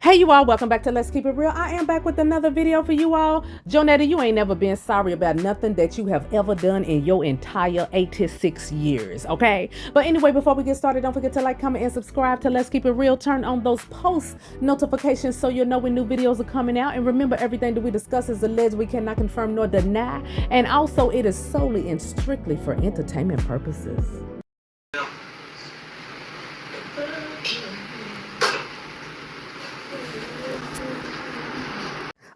Hey you all, welcome back to Let's Keep It Real. I am back with another video for you all. JoeNetta, you ain't never been sorry about nothing that you have ever done in your entire 86 years, okay? But anyway, before we get started, don't forget to like, comment, and subscribe to Let's Keep It Real. Turn on those post notifications so you'll know when new videos are coming out. And remember, everything that we discuss is alleged. We cannot confirm nor deny. And also, it is solely and strictly for entertainment purposes.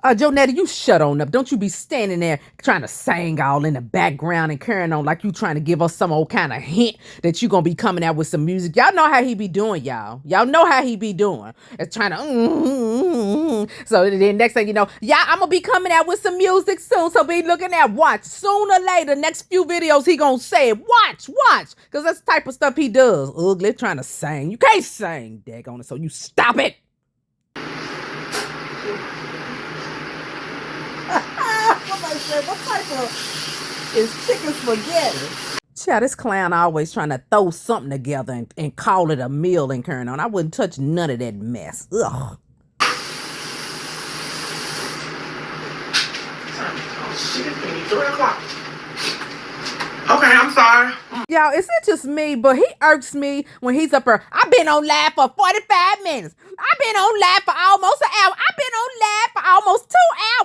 JoeNetta, you shut on up. Don't you be standing there trying to sing all in the background and carrying on like you trying to give us some old kind of hint that you gonna be coming out with some music. Y'all know how he be doing, y'all. Y'all know how he be doing. It's trying to So then next thing you know, I'm gonna be coming out with some music soon. So be looking at watch. Sooner or later, next few videos he gonna say it. Watch. Cause that's the type of stuff he does. Ugly trying to sing. You can't sing, daggone it. So you stop it. What type of is chicken spaghetti? Child, this clown always trying to throw something together and call it a meal and carry on. I wouldn't touch none of that mess. Ugh. Oh shit, it's been 3 o'clock. Okay, I'm sorry. Y'all, is it just me? But he irks me when he's up there. I've been on live for 45 minutes. I've been on live for almost an hour. I've been on live for almost 2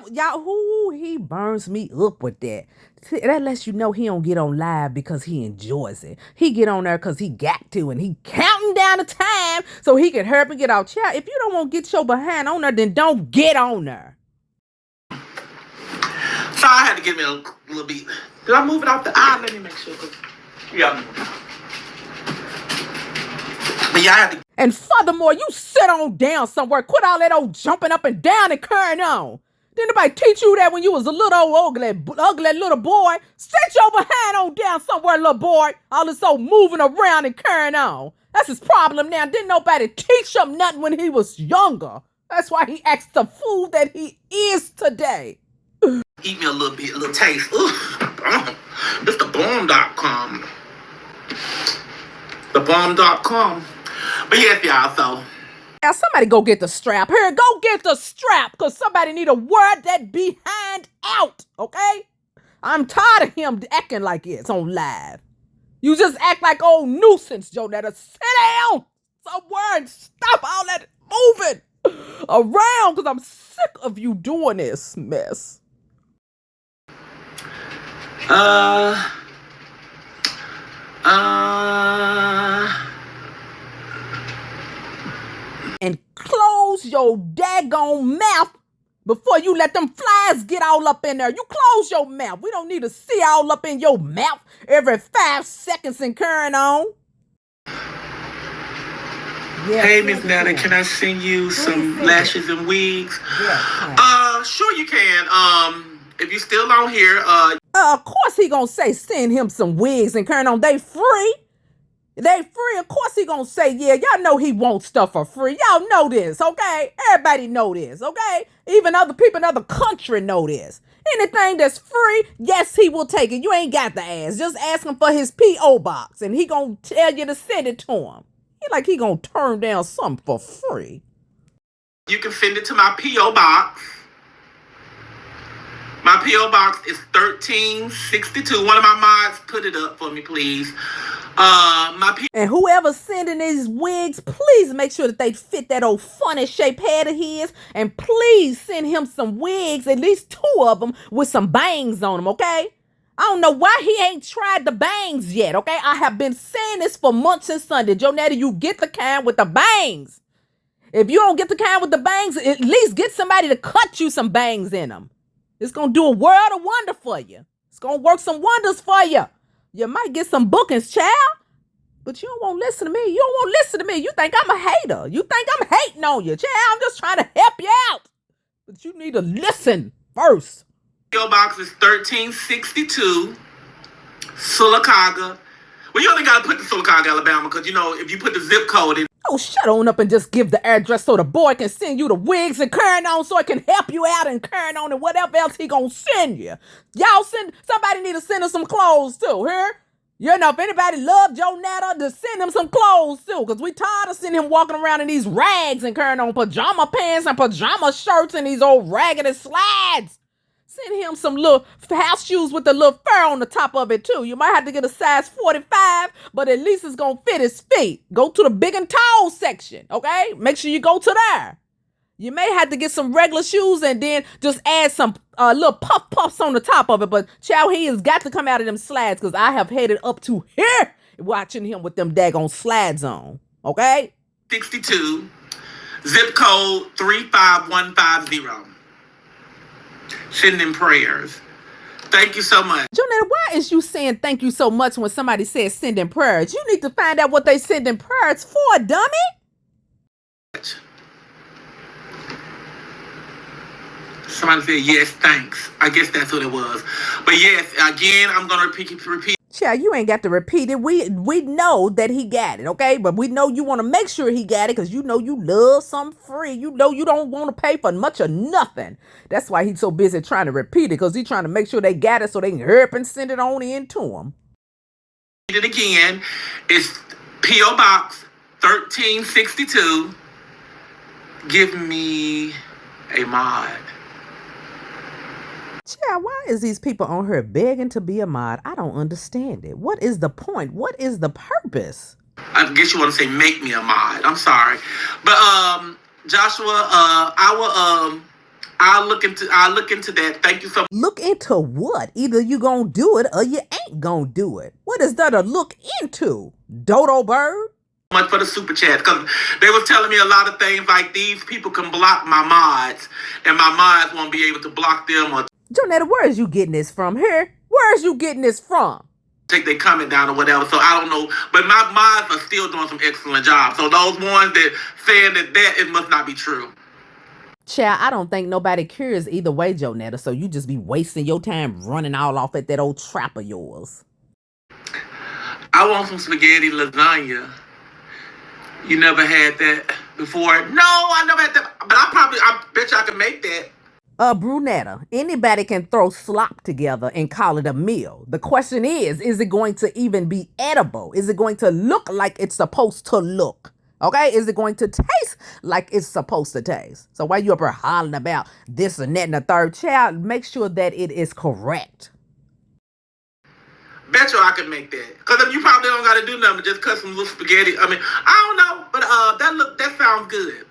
hours. Y'all, he burns me up with that. That lets you know he don't get on live because he enjoys it. He get on there because he got to, and he counting down the time so he can hurry up and get out. Child, if you don't want to get your behind on there, then don't get on there. So I had to give me a little beat. Did I move it off the eye? Let me make sure. Yeah. But yeah, I had to. And furthermore, you sit on down somewhere. Quit all that old jumping up and down and carrying on. Didn't nobody teach you that when you was a little old ugly little boy? Sit your behind on down somewhere, little boy. All this old moving around and carrying on. That's his problem now. Didn't nobody teach him nothing when he was younger. That's why he acts the fool that he is today. Eat me a little bit, a little taste. It's the bomb.com. The bomb.com. But yes, y'all, so. Now somebody go get the strap. Here, go get the strap, because somebody need to wear that behind out, okay? I'm tired of him acting like it's on live. You just act like old nuisance, JoeNetta. Sit down somewhere and stop all that moving around, because I'm sick of you doing this mess. And close your daggone mouth before you let them flies get all up in there. You close your mouth. We don't need to see all up in your mouth every 5 seconds and carrying on. Yeah, hey, Miss Netta, can I send you some lashes and wigs? Yeah, sure you can. If you still on here, of course he gonna say send him some wigs and carrying on. They free. They free. Of course he gonna say, yeah, y'all know he wants stuff for free. Y'all know this, okay? Everybody know this, okay? Even other people in other country know this. Anything that's free, yes, he will take it. You ain't got to ask. Just ask him for his P.O. box, and he gonna tell you to send it to him. He gonna turn down something for free. You can send it to my P.O. box. My P.O. box is 1362. One of my mods put it up for me, please. And whoever's sending these wigs, please make sure that they fit that old funny shaped head of his. And please send him some wigs, at least 2 of them, with some bangs on them, okay? I don't know why he ain't tried the bangs yet, okay? I have been saying this for months and Sunday. JoeNetta, you get the kind with the bangs. If you don't get the kind with the bangs, at least get somebody to cut you some bangs in them. It's going to do a world of wonder for you. It's going to work some wonders for you. You might get some bookings, child. But you don't want to listen to me. You don't want to listen to me. You think I'm a hater. You think I'm hating on you, child. I'm just trying to help you out. But you need to listen first. Your box is 1362, Sylacauga. Well, you only got to put the Sylacauga, Alabama, because, you know, if you put the zip code in. Oh, shut on up and just give the address so the boy can send you the wigs and carrying on so it can help you out and carrying on and whatever else he gonna send you. Y'all somebody need to send us some clothes too, here? You know, if anybody loved JoeNetta, to send him some clothes too, because we tired of seeing him walking around in these rags and carrying on pajama pants and pajama shirts and these old raggedy slides. Send him some little house shoes with a little fur on the top of it too. You might have to get a size 45, but at least it's going to fit his feet. Go to the big and tall section, okay? Make sure you go to there. You may have to get some regular shoes and then just add some little puffs on the top of it. But child, he has got to come out of them slides because I have headed up to here watching him with them daggone slides on, okay? 62, zip code 35150. Sending prayers. Thank you so much. JoeNetta, why is you saying thank you so much when somebody says sending prayers? You need to find out what they sending prayers for, dummy. Somebody said, yes, thanks. I guess that's what it was. But yes, again, I'm going to repeat. Child, you ain't got to repeat it. We know that he got it, okay? But we know you want to make sure he got it because you know you love something free. You know you don't want to pay for much or nothing. That's why he's so busy trying to repeat it, because he's trying to make sure they got it so they can hurry up and send it on in to him. It again. It's P.O. Box 1362. Give me a mod. Child, why is these people on here begging to be a mod? I don't understand it. What is the point? What is the purpose? I guess you want to say make me a mod. I'm sorry. But Joshua, I'll look into that. Thank you so much. Look into what? Either you gonna do it or you ain't gonna do it. What is there to look into? Dodo bird? Much for the super chat, because they was telling me a lot of things like these people can block my mods and my mods won't be able to block them or JoeNetta, where is you getting this from here? Where is you getting this from? take their comment down or whatever. So I don't know, but my mods are still doing some excellent job. So those ones that saying that it must not be true. Child, I don't think nobody cares either way, JoeNetta, so you just be wasting your time running all off at that old trap of yours. I want some spaghetti lasagna. You never had that before? No, I never had that, but I bet you I can make that. Brunetta, anybody can throw slop together and call it a meal. The question is it going to even be edible? Is it going to look like it's supposed to look? Okay, is it going to taste like it's supposed to taste? So while you're up here hollering about this and that and the third, child, make sure that it is correct. Bet you I can make that. Because you probably don't got to do nothing, just cut some little spaghetti. I mean, I don't know, but that sounds good.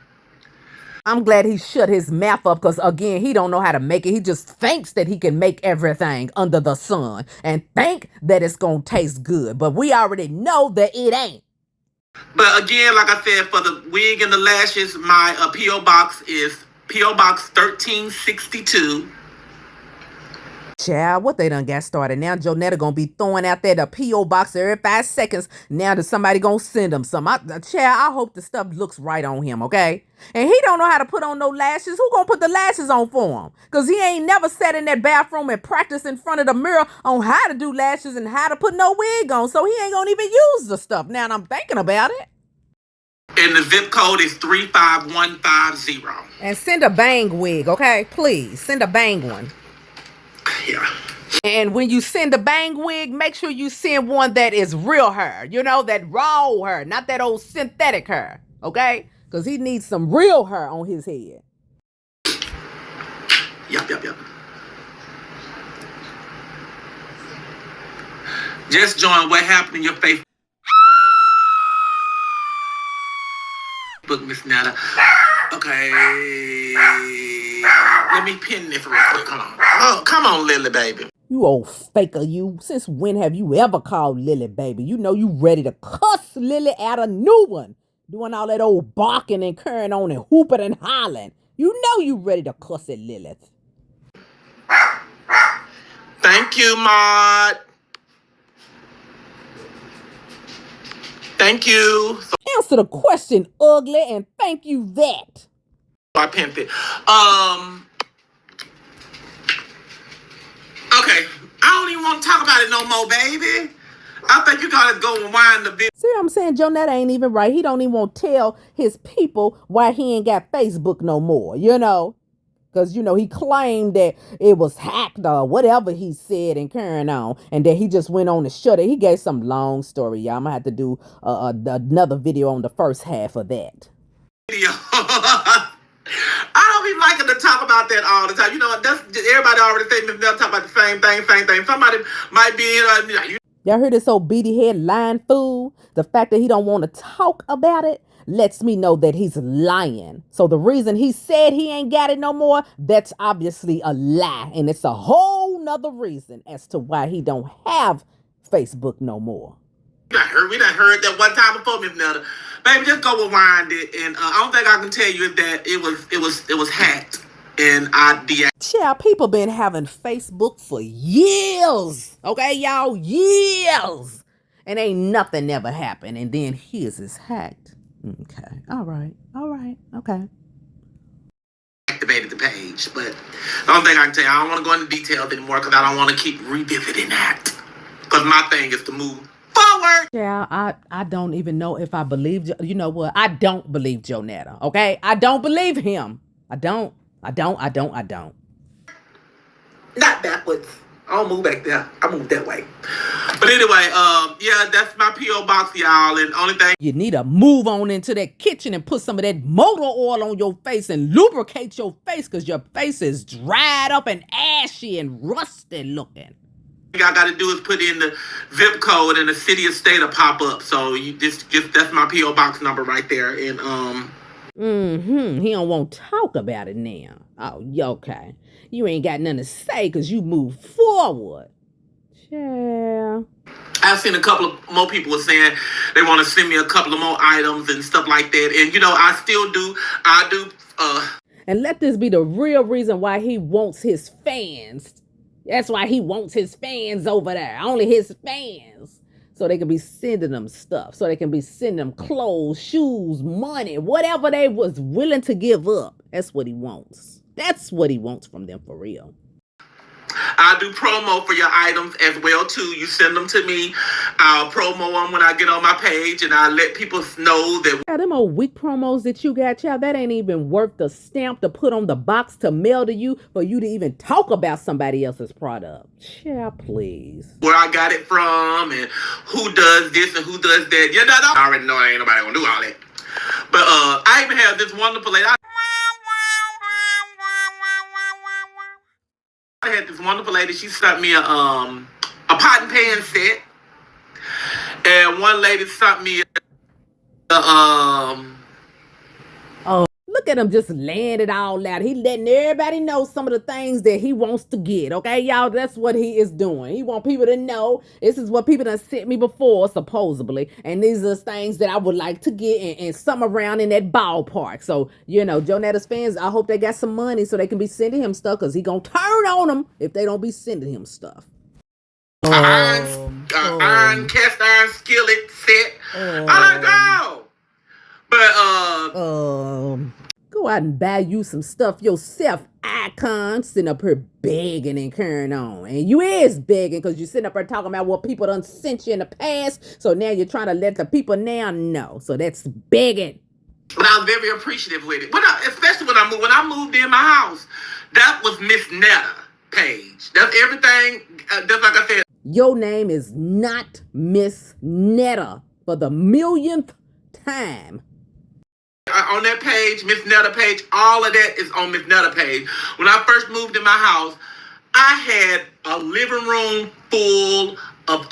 I'm glad he shut his mouth up because, again, he don't know how to make it. He just thinks that he can make everything under the sun and think that it's going to taste good. But we already know that it ain't. But again, like I said, for the wig and the lashes, my P.O. Box is P.O. Box 1362. Child, what they done got started. Now JoeNetta gonna be throwing out there the P.O. Box every 5 seconds. Now that somebody gonna send him some. Child, I hope the stuff looks right on him, okay? And he don't know how to put on no lashes. Who gonna put the lashes on for him? Because he ain't never sat in that bathroom and practiced in front of the mirror on how to do lashes and how to put no wig on. So he ain't gonna even use the stuff. Now that I'm thinking about it. And the zip code is 35150. And send a bang wig, okay? Please, send a bang one. Yeah. And when you send a bang wig, make sure you send one that is real hair. You know, that raw hair, not that old synthetic hair, okay? Because he needs some real hair on his head. Yep. Just join what happened in your Facebook, Miss Netta. Okay. Let me pin this real quick. Come on. Oh, come on, Lily, baby. You old faker, you. Since when have you ever called Lily baby? You know you ready to cuss Lily out a new one. Doing all that old barking and carrying on and hooping and hollering. You know you ready to cuss at Lilith. Thank you, Maud. Thank you. Answer the question, ugly, and thank you that. I pinned it. Okay. I don't even want to talk about it no more, baby. I think you gotta go and wind the video. See what I'm saying? JoeNetta ain't even right. He don't even want to tell his people why he ain't got Facebook no more, you know? Because, he claimed that it was hacked or whatever he said and carrying on. And then he just went on to shut it. He gave some long story, y'all. I'm going to have to do another video on the first half of that. I don't be liking to talk about that all the time. You know what? That's everybody already say Miss Nell talk about the same thing. Somebody might be y'all hear this old beady head lying fool? The fact that he don't want to talk about it lets me know that he's lying. So the reason he said he ain't got it no more, that's obviously a lie. And it's a whole nother reason as to why he don't have Facebook no more. We done heard that one time before, Miss Netta. Baby, just go rewind it, and I don't think I can tell you that it was hacked, and I deactivated. Child, people been having Facebook for years, okay, y'all, years, and ain't nothing ever happened, and then his is hacked. Okay, all right, okay. Activated the page, but I don't think I can tell you. I don't want to go into details anymore because I don't want to keep revisiting that. Because my thing is to move forward. Yeah, I don't even know if I believe, you know what? I don't believe JoeNetta, okay? I don't believe him. I don't. Not backwards. I don't move back there. I move that way. But anyway, yeah, that's my P.O. box, y'all. And only thing you need to move on into that kitchen and put some of that motor oil on your face and lubricate your face because your face is dried up and ashy and rusty looking. I got to do is put in the zip code and the city or state will pop up. So you just that's my P.O. box number right there. And he don't want to talk about it now. Oh, okay. You ain't got nothing to say because you move forward. Yeah. I've seen a couple of more people were saying they want to send me a couple of more items and stuff like that. And I still do. I do. And let this be the real reason why he wants his fans. That's why he wants his fans over there. Only his fans. So they can be sending them stuff. So they can be sending them clothes, shoes, money, whatever they was willing to give up. That's what he wants. That's what he wants from them for real. I do promo for your items as well, too. You send them to me. I'll promo them when I get on my page, and I'll let people know that. Yeah, them old weak promos that you got, child, that ain't even worth the stamp to put on the box to mail to you for you to even talk about somebody else's product. Child, please. Where I got it from and who does this and who does that. Yeah, I already know ain't nobody gonna do all that. But I even have this wonderful lady. I had this wonderful lady. She sent me a pot and pan set, and one lady sent me Oh, look at him just laying it all out. He letting everybody know some of the things that he wants to get. Okay, y'all, that's what he is doing. He want people to know this is what people done sent me before, supposedly, and these are the things that I would like to get and some around in that ballpark. So, JoeNetta's fans, I hope they got some money so they can be sending him stuff because he gonna turn on them if they don't be sending him stuff. Iron cast iron skillet set. I don't know. But go out and buy you some stuff yourself, icon. Sitting up here begging and carrying on. And you is begging because you're sitting up here talking about what people done sent you in the past. So now you're trying to let the people now know. So that's begging. But I was very appreciative with it. Especially when I moved in my house. That was Miss Netta page. That's everything. Just like I said. Your name is not Miss Netta for the millionth time. On that page, Miss Netta page, all of that is on Miss Netta page. When I first moved in my house, I had a living room full of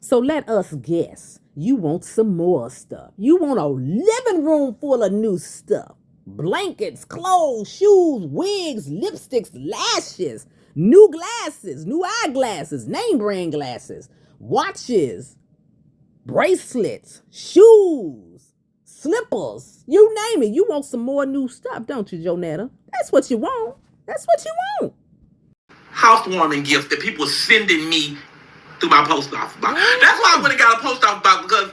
So let us guess. You want some more stuff. You want a living room full of new stuff. Blankets, clothes, shoes, wigs, lipsticks, lashes, new glasses, new eyeglasses, name brand glasses, watches, bracelets, shoes, slippers, you name it. You want some more new stuff, don't you, JoeNetta? That's what you want. That's what you want. Housewarming gifts that people are sending me through my post office box. That's why I went and got a post office box, because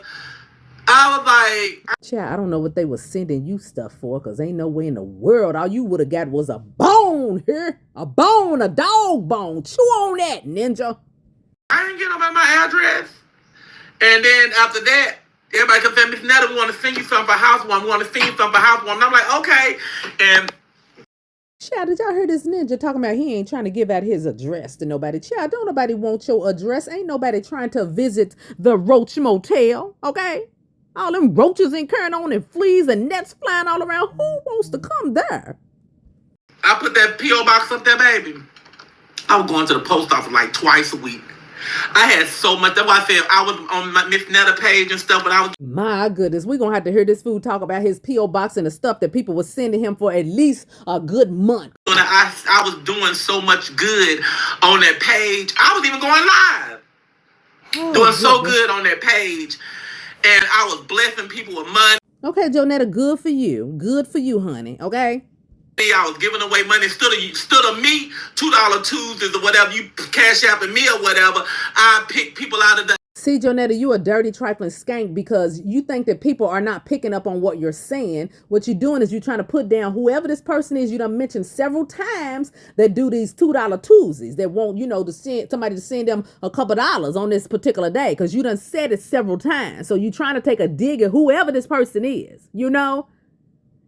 I was like... Child, I don't know what they were sending you stuff for, because ain't no way in the world all you would have got was a bone here. A bone, a dog bone. Chew on that, ninja. I didn't get them at my address. And then after that, everybody comes saying, Miss Netta, we want to send you something for housewarming. We want to send you something for housewarming. And I'm like, okay. And Child, did y'all hear this ninja talking about he ain't trying to give out his address to nobody? Child, don't nobody want your address. Ain't nobody trying to visit the Roach Motel, okay? All them roaches and carrying on and fleas and nets flying all around. Who wants to come there? I put that P.O. box up there, baby. I was going to the post office like twice a week. I had so much. That's why I said I was on my Miss Netta page and stuff, but I was. My goodness, we're going to have to hear this fool talk about his P.O. box and the stuff that people were sending him for at least a good month. I was doing so much good on that page. I was even going live. Doing so good on that page. And I was blessing people with money. Okay, JoeNetta, good for you. Good for you, honey, okay? I was giving away money instead of me, $2 Tuesdays or whatever, you cash apping me or whatever, I pick people out of the. See, JoeNetta, you a dirty trifling skank because you think that people are not picking up on what you're saying. What you're doing is you're trying to put down whoever this person is you done mentioned several times that do these $2 Tuesdays that want, to send somebody to send them a couple dollars on this particular day because you done said it several times. So you're trying to take a dig at whoever this person is,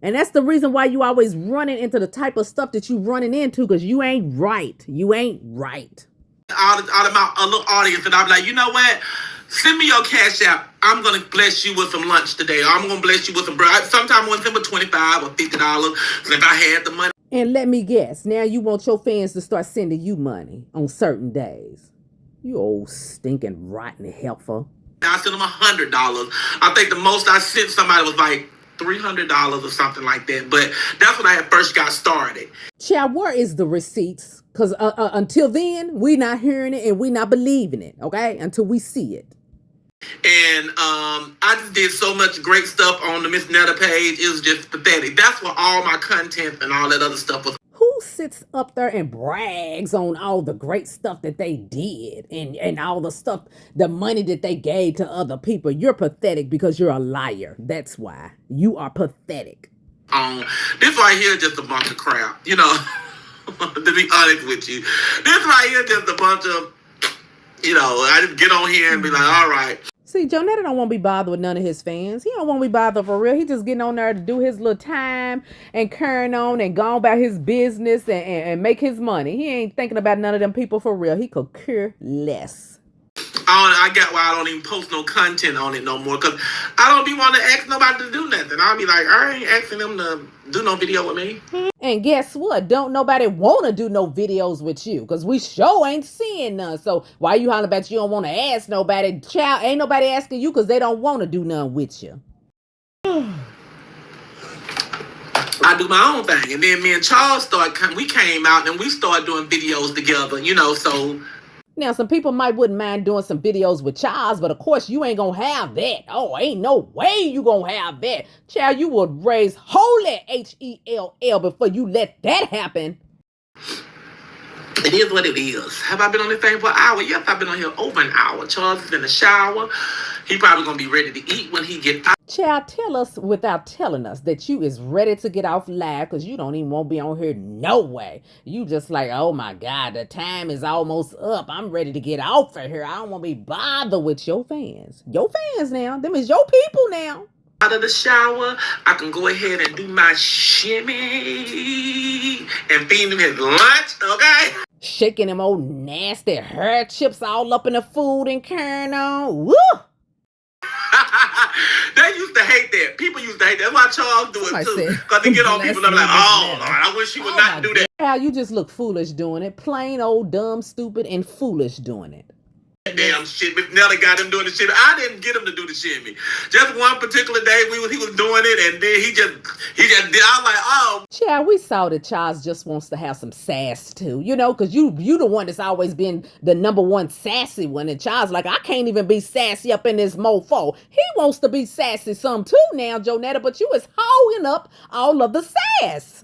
And that's the reason why you always running into the type of stuff that you running into because you ain't right. You ain't right. Out of my little audience, and I'm like, you know what? Send me your cash app. I'm gonna bless you with some lunch today. I'm gonna bless you with some bread. Sometimes I want to send with $25 or $50 if I had the money. And let me guess, now you want your fans to start sending you money on certain days. You old stinking rotten heifer. I sent them $100. I think the most I sent somebody was like $300 or something like that. But that's when I had first got started. Child, where is the receipts? Because until then, we not hearing it and we not believing it, okay? Until we see it. And I just did so much great stuff on the Miss Netta page. It was just pathetic. That's where all my content and all that other stuff was. Who sits up there and brags on all the great stuff that they did and all the stuff, the money that they gave to other people? You're pathetic because you're a liar. That's why. You are pathetic. This right here is just a bunch of crap, to be honest with you. This right here is just a bunch of, I just get on here and be like, all right. See, JoeNetta don't want to be bothered with none of his fans. He don't want to be bothered for real. He just getting on there to do his little time and carrying on and go about his business and make his money. He ain't thinking about none of them people for real. He could care less. I got why I don't even post no content on it no more because I don't be wanting to ask nobody to do nothing. I'll be like, I ain't asking them to do no video with me. And guess what? Don't nobody want to do no videos with you because we sure ain't seeing none. So why you hollering about you don't want to ask nobody? Child, ain't nobody asking you because they don't want to do none with you. I do my own thing. And then me and Charles we came out and we started doing videos together, so... Now, some people wouldn't mind doing some videos with Charles, but of course you ain't gonna have that. Oh, ain't no way you gonna have that. Child, you would raise holy Hell before you let that happen. It is what it is. Have I been on this thing for an hour? Yes, I've been on here over an hour. Charles is in the shower. He probably gonna be ready to eat when he get out. Child, tell us without telling us that you is ready to get off live because you don't even want to be on here no way. You just like, oh my God, the time is almost up. I'm ready to get off of here. I don't want to be bothered with your fans. Your fans now. Them is your people now. Out of the shower, I can go ahead and do my shimmy and feed him his lunch, okay? Shaking them old nasty hair chips all up in the food and carrying on. Woo! They used to hate that. People used to hate that. That's why Charles do it too. Because they get on people and I'm like, oh, Lord, I wish he would not do that. How you just look foolish doing it. Plain old dumb, stupid, and foolish doing it. Damn shit. Miss Netta got him doing the shit. I didn't get him to do the shimmy. Just one particular day he was doing it and then he just did. I was like, oh. Child, we saw that Charles just wants to have some sass too, because you the one that's always been the number one sassy one. And Charles like, I can't even be sassy up in this mofo. He wants to be sassy some too now, JoeNetta, but you is holding up all of the sass.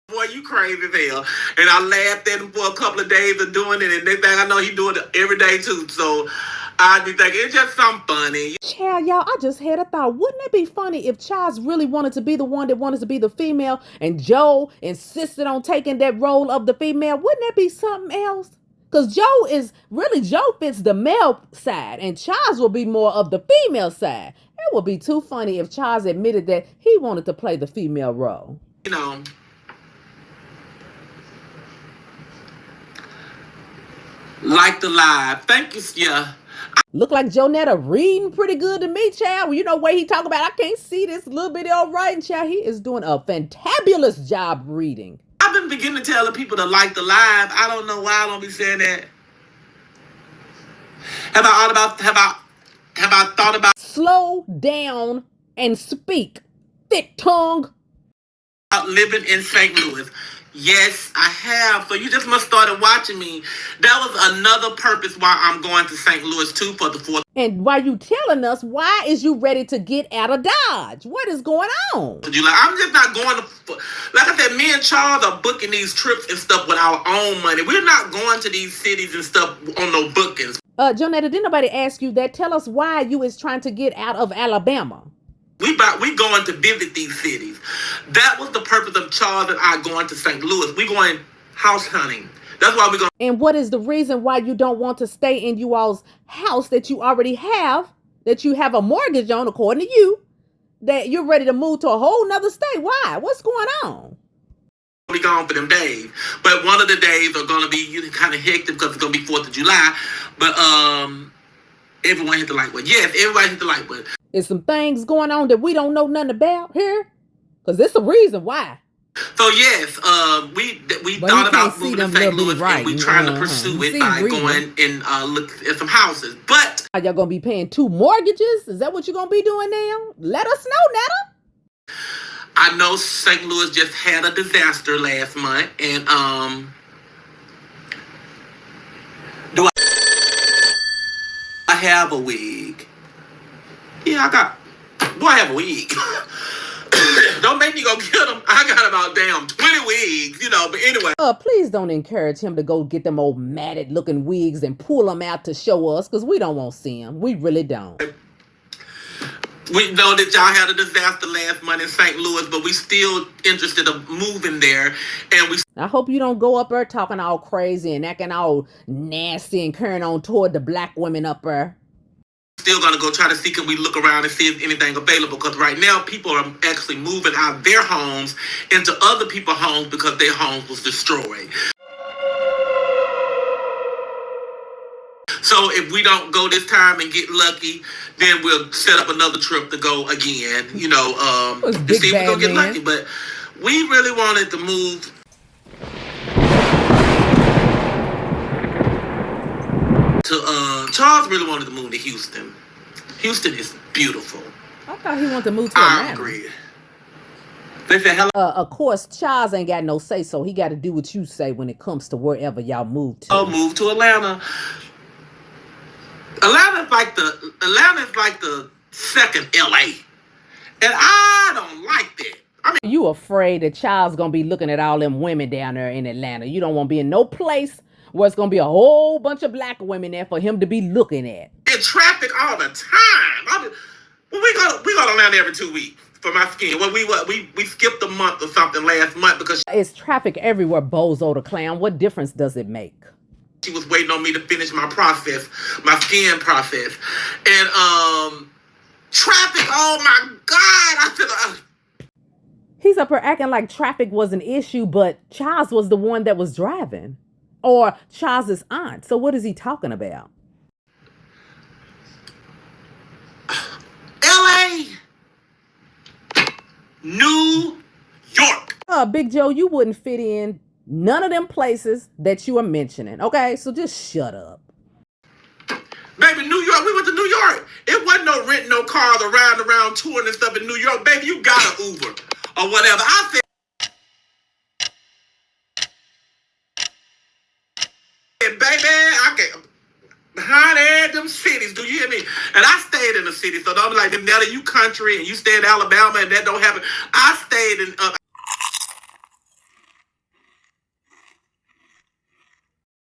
Boy, you crazy as hell. And I laughed at him for a couple of days of doing it. And next thing I know, he doing it every day too. So I'd be thinking, it's just something funny. Child, y'all, I just had a thought. Wouldn't it be funny if Charles really wanted to be the one that wanted to be the female and Joe insisted on taking that role of the female? Wouldn't that be something else? Because Joe fits the male side and Charles will be more of the female side. It would be too funny if Charles admitted that he wanted to play the female role. Like the live. Thank you. Yeah. Look like JoeNetta reading pretty good to me, child. Well, you know what he talk about? I can't see this little bit of writing, child. He is doing a fantabulous job reading. I've been beginning to tell the people to like the live. I don't know why I don't be saying that. Have I thought about Slow down and speak, thick tongue. living in St. Louis? Yes, I have. So you just must started watching me. That was another purpose why I'm going to St. Louis too for the 4th And while you telling us, why is you ready to get out of Dodge? What is going on? of July. I'm just not going to. Like I said, me and Charles are booking these trips and stuff with our own money. We're not going to these cities and stuff on no bookings. JoeNetta, didn't nobody ask you that? Tell us why you is trying to get out of Alabama. We going to visit these cities. That was the purpose of Charles and I going to St. Louis. We going house hunting. That's why we're going. And what is the reason why you don't want to stay in you all's house that you already have, that you have a mortgage on, according to you, that you're ready to move to a whole nother state? Why? What's going on? Be gone for them days, but one of the days are going to be kind of hectic because it's going to be 4th of July. But everyone hit the like button. Yes, everybody hit the like button. Is some things going on that we don't know nothing about here? Because there's a reason why. So yes, we thought about moving to St. Louis, and we trying to pursue it by going and look at some houses. But are y'all gonna be paying 2 mortgages? Is that what you're gonna be doing now? Let us know, Netta. I know St. Louis just had a disaster last month, and do I have a wig? Yeah, do I have a wig? Don't make me go get them. I got about damn 20 wigs, but anyway. Please don't encourage him to go get them old matted looking wigs and pull them out to show us, because we don't want to see them. We really don't. We know that y'all had a disaster last month in St. Louis, but we still interested in moving there. And I hope you don't go up there talking all crazy and acting all nasty and carrying on toward the black women up there. Still gonna go try to see, can we look around and see if anything available, because right now people are actually moving out of their homes into other people's homes because their homes was destroyed. So if we don't go this time and get lucky, then we'll set up another trip to go again, to see if we're gonna get lucky. But we really wanted to move to Charles really wanted to move to Houston. Houston is beautiful. I thought he wanted to move to Atlanta. I agree. They said hello. Of course, Charles ain't got no say, so he got to do what you say when it comes to wherever y'all move to. Oh, move to Atlanta. Atlanta's like the second LA, and I don't like that. I mean, you afraid that Charles gonna be looking at all them women down there in Atlanta? You don't want to be in no place where it's gonna be a whole bunch of black women there for him to be looking at. In traffic all the time. We go to Atlanta every 2 weeks for my skin. Well, we skipped a month or something last month because it's traffic everywhere, Bozo the Clown. What difference does it make? She was waiting on me to finish my process, my skin process, and traffic. Oh my God! I feel. He's up here acting like traffic was an issue, but Charles was the one that was driving, or Charles's aunt. So what is he talking about? LA, New York. Big Joe, you wouldn't fit in none of them places that you are mentioning. Okay, so just shut up. Baby, New York, we went to New York. It wasn't no renting no cars or riding around touring and stuff in New York. Baby, you got an Uber or whatever. I said, baby, I can't. Behind them cities, do you hear me? And I stayed in the city, so don't be like, now that you country and you stay in Alabama and that don't happen. I stayed in.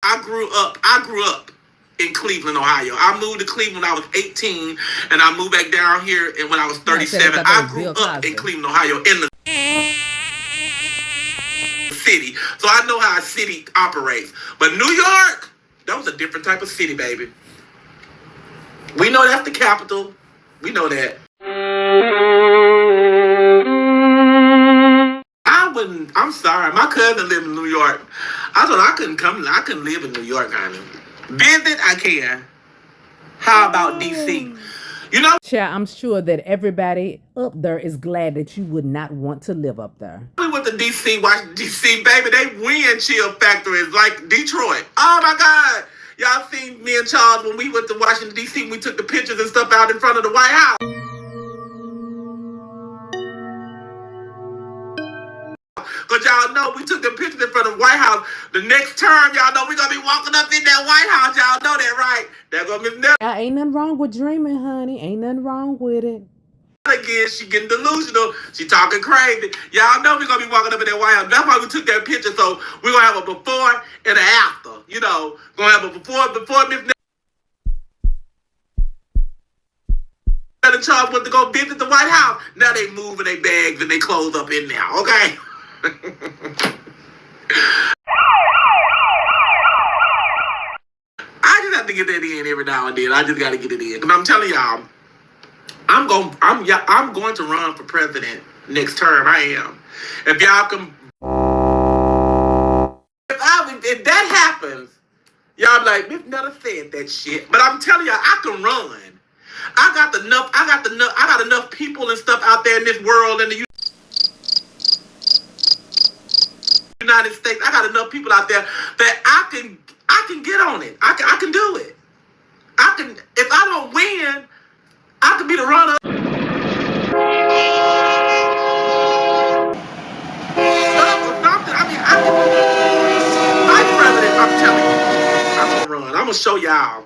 I grew up in Cleveland, Ohio. I moved to Cleveland when I was 18, and I moved back down here when I was 37. I grew up in Cleveland, Ohio, in the city, so I know how a city operates. But New York, that was a different type of city, baby. We know that's the capital. We know that. I'm sorry. My cousin lived in New York. I thought I couldn't live in New York, honey. Visit, I can. How about DC? You know, Child, I'm sure that everybody up there is glad that you would not want to live up there. we went to DC, watch DC, baby. They win chill factor is like Detroit. Oh my God. Y'all seen me and Charles when we went to Washington, D.C., we took the pictures and stuff out in front of the White House. Because y'all know we took the pictures in front of the White House. The next term, y'all know we're going to be walking up in that White House. Y'all know that, right? There go Miss Netta. Ain't nothing wrong with dreaming, honey. Ain't nothing wrong with it. Again, she getting delusional. She talking crazy. Y'all know we're going to be walking up in that White House. That's why we took that picture. So we're going to have a before and an after. You know, going to have a before Miss Netta and Charles went to go visit the White House. Now they moving their bags and they clothes up in there. Okay? I just have to get that in every now and then. I just got to get it in. And I'm telling y'all, I'm going to run for president next term. I am. If y'all can, if that happens, y'all be like, Miss Netta said that shit. But I'm telling y'all, I can run. I got enough people and stuff out there in this world in the United States. I got enough people out there that I can get on it. I can do it. I can. If I don't win, I can be the runner. I can. Vice president. I'm telling you, I'm gonna run. I'm gonna show y'all.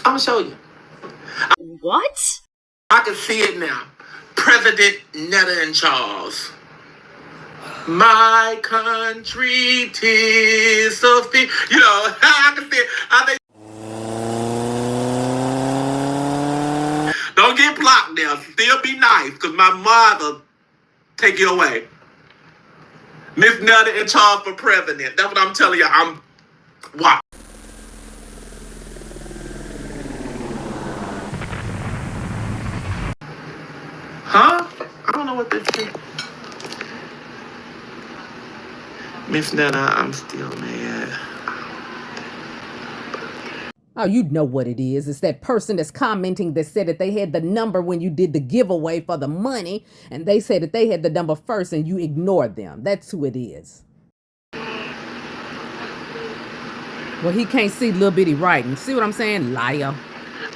I'm gonna show you. What? I can see it now. President Netta and Charles. My country, 'tis so fit. You know, I can see it. I think. Don't get blocked now. Still be nice, because my mother take you away. Miss Netta and Charles for president. That's what I'm telling you. Wow. Huh? I don't know what this is. Miss Netta, I'm still mad. Oh, you know what it is. It's that person that's commenting that said that they had the number when you did the giveaway for the money, and they said that they had the number first and you ignored them. That's who it is. Well, he can't see little bitty writing. See what I'm saying? Liar.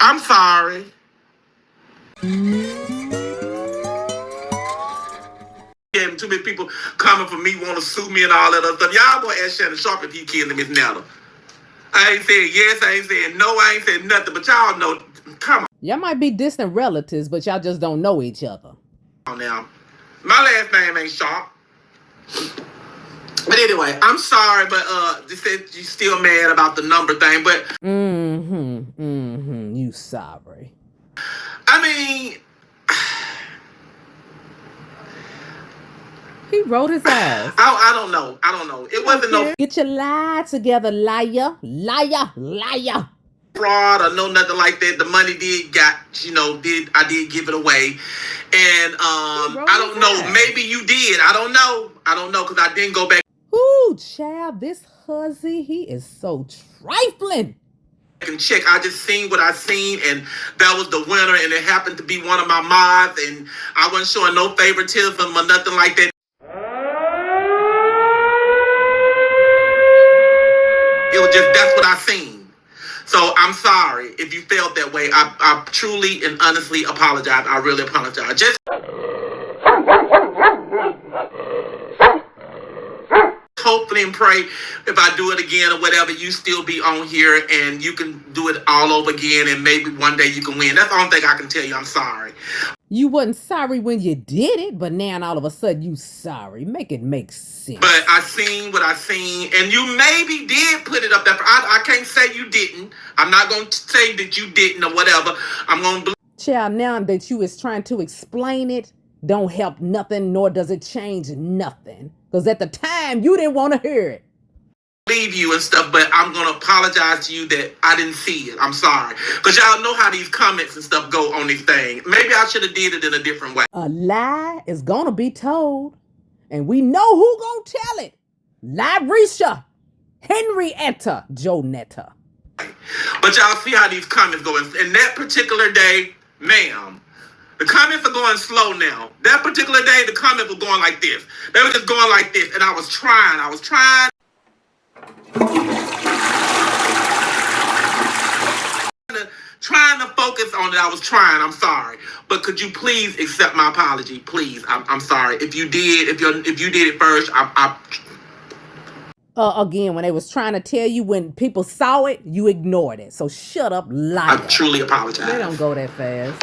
I'm sorry. Yeah, too many people coming for me, want to sue me and all that other stuff. Y'all go ask Shannon Sharp if he killed Miss Netta. I ain't saying yes, I ain't saying no, I ain't saying nothing, but y'all know, come Y'all might be distant relatives, but y'all just don't know each other. on now. My last name ain't Sharp. But anyway, I'm sorry, but they said you still mad about the number thing, but You sorry. I mean, He wrote his ass. I don't know. It wasn't no Get your lie together, liar. Liar. fraud or no nothing like that. The money I did give it away. And I don't know. Maybe you did. I don't know because I didn't go back. Ooh, child, this hussy, he is so trifling. And check. I just seen what I seen, and that was the winner, and it happened to be one of my mods, and I wasn't showing no favoritism or nothing like that. It was just that's what I seen. So I'm sorry if you felt that way. I truly and honestly apologize. I really apologize. Just hopefully and pray if I do it again or whatever, you still be on here and you can do it all over again and maybe one day you can win. That's the only thing I can tell you. I'm sorry. You wasn't sorry when you did it, but now all of a sudden you sorry. Make it make sense. But I seen what I seen, and you maybe did put it up there. I can't say you didn't. I'm not going to say that you didn't or whatever. I'm going to believe. Child, now that you is trying to explain it, don't help nothing, nor does it change nothing. Because at the time, you didn't want to hear it. Leave you and stuff, but I'm going to apologize to you that I didn't see it. I'm sorry. Because y'all know how these comments and stuff go on these things. Maybe I should have did it in a different way. A lie is going to be told. And we know who going to tell it. Larisha. Henrietta JoeNetta. But y'all see how these comments go. In that particular day, ma'am, the comments are going slow now. That particular day, the comments were going like this. They were just going like this. And I was trying to focus on it. I was trying. I'm sorry. But could you please accept my apology? Please. I'm sorry. If you did it first, Again, when they was trying to tell you, when people saw it, you ignored it. So shut up, liar. I truly apologize. They don't go that fast.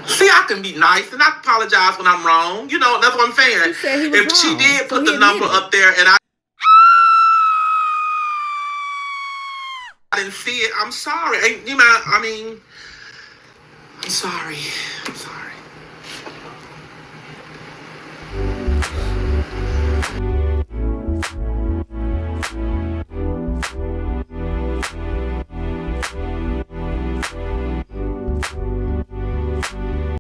See, I can be nice and I apologize when I'm wrong. You know, that's what I'm saying. He said he was if she wrong, did so put he the number admitted up there and I didn't see it, I'm sorry. I'm sorry. I'm sorry.